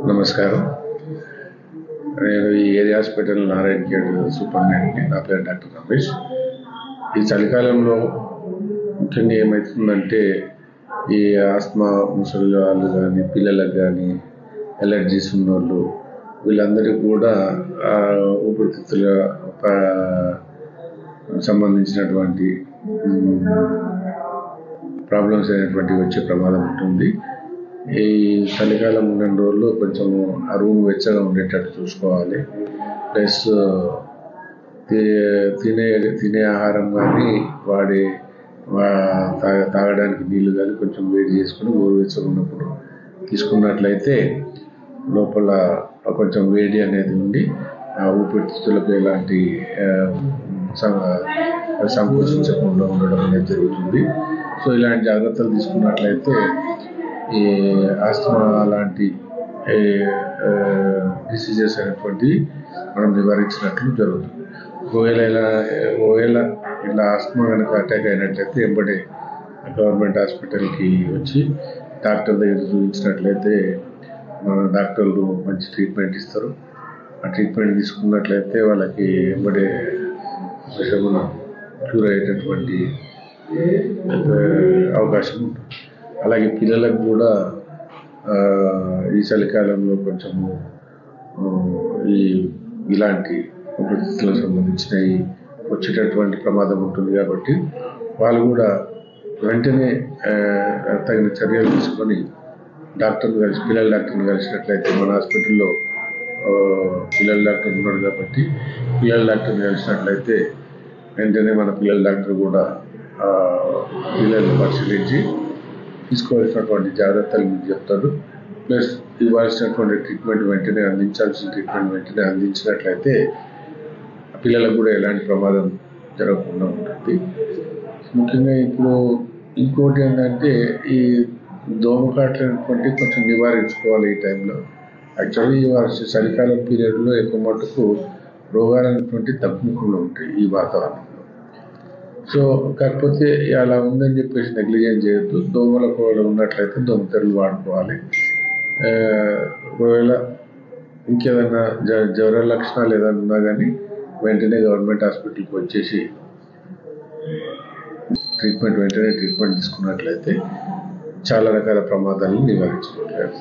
నమస్కారం. నేను ఈ ఏరియా హాస్పిటల్ నారాయణఖేడ్ సూపరింటెండెంట్ని. నా పేరు డాక్టర్ రమేష్. ఈ చలికాలంలో ముఖ్యంగా ఏమవుతుందంటే ఈ ఆస్మా ముసలి వాళ్ళు కానీ, పిల్లలకు కానీ, ఎలర్జీస్ ఉన్నోళ్ళు వీళ్ళందరికీ కూడా ఊపిరితిత్తుల సంబంధించినటువంటి ప్రాబ్లమ్స్ అనేటువంటివి వచ్చే ప్రమాదం ఉంటుంది. ఈ చలికాలం ఉన్న రోజుల్లో కొంచెము ఆ రూమ్ వెచ్చగా ఉండేటట్టు చూసుకోవాలి. ప్లస్ తినే ఆహారం కానీ తాగడానికి నీళ్ళు కానీ కొంచెం వేడి చేసుకుని గోరువెచ్చగా ఉన్నప్పుడు తీసుకున్నట్లయితే లోపల కొంచెం వేడి అనేది ఉండి ఊపిరితిత్తులకు ఎలాంటి సంకోచించకుండా ఉండడం అనేది జరుగుతుంది. సో ఇలాంటి జాగ్రత్తలు తీసుకున్నట్లయితే ఈ ఆస్తమా లాంటి డిసీజెస్ అనేటువంటివి మనం నివారించినట్లు జరుగుతుంది. ఒకవేళ ఇలా ఆస్తమా కనుక అటాక్ అయినట్లయితే వెంబడే గవర్నమెంట్ హాస్పిటల్కి వచ్చి డాక్టర్ దగ్గర చూపించినట్లయితే మన డాక్టర్లు మంచి ట్రీట్మెంట్ ఇస్తారు. ఆ ట్రీట్మెంట్ తీసుకున్నట్లయితే వాళ్ళకి వెంబడే క్యూర్ అయ్యేటటువంటి అవకాశం ఉంటుంది. అలాగే పిల్లలకు కూడా ఈ చలికాలంలో కొంచెము ఇలాంటి ఊపిరితిత్తులకు సంబంధించినవి వచ్చేటటువంటి ప్రమాదం ఉంటుంది కాబట్టి వాళ్ళు కూడా వెంటనే తగిన చర్యలు తీసుకొని పిల్లల డాక్టర్ని కలిసినట్లయితే మన హాస్పిటల్లో పిల్లల డాక్టర్ ఉన్నాడు కాబట్టి పిల్లల డాక్టర్ని కలిసినట్లయితే వెంటనే మన పిల్లల డాక్టర్ కూడా పిల్లల్ని పరిశీలించి తీసుకోవాల్సినటువంటి జాగ్రత్తలు మీకు చెప్తాడు. ప్లస్ ఇవ్వాల్సినటువంటి ట్రీట్మెంట్ వెంటనే అందించాల్సిన ట్రీట్మెంట్ వెంటనే అందించినట్లయితే పిల్లలకు కూడా ఎలాంటి ప్రమాదం జరగకుండా ఉంటుంది. ముఖ్యంగా ఇప్పుడు ఇంకోటి ఏంటంటే ఈ దోమకాట్లు అనేటువంటి కొంచెం నివారించుకోవాలి ఈ టైంలో. యాక్చువల్లీ చలికాలం పీరియడ్లో ఎక్కువ మటుకు రోగాలు అనేటువంటి తగ్గుముఖంలో ఉంటాయి ఈ వాతావరణంలో. సో కాకపోతే అలా ఉందని చెప్పేసి నెగ్లిజెన్స్ చేయొద్దు. దోమలకు ఉన్నట్లయితే దోమతెరలు వాడుకోవాలి. ఒకవేళ ఇంకేదైనా జ్వర లక్షణాలు ఏదైనా ఉన్నా కానీ వెంటనే గవర్నమెంట్ హాస్పిటల్కి వచ్చేసి వెంటనే ట్రీట్మెంట్ తీసుకున్నట్లయితే చాలా రకాల ప్రమాదాలను నివారించుకోవట్లేదు.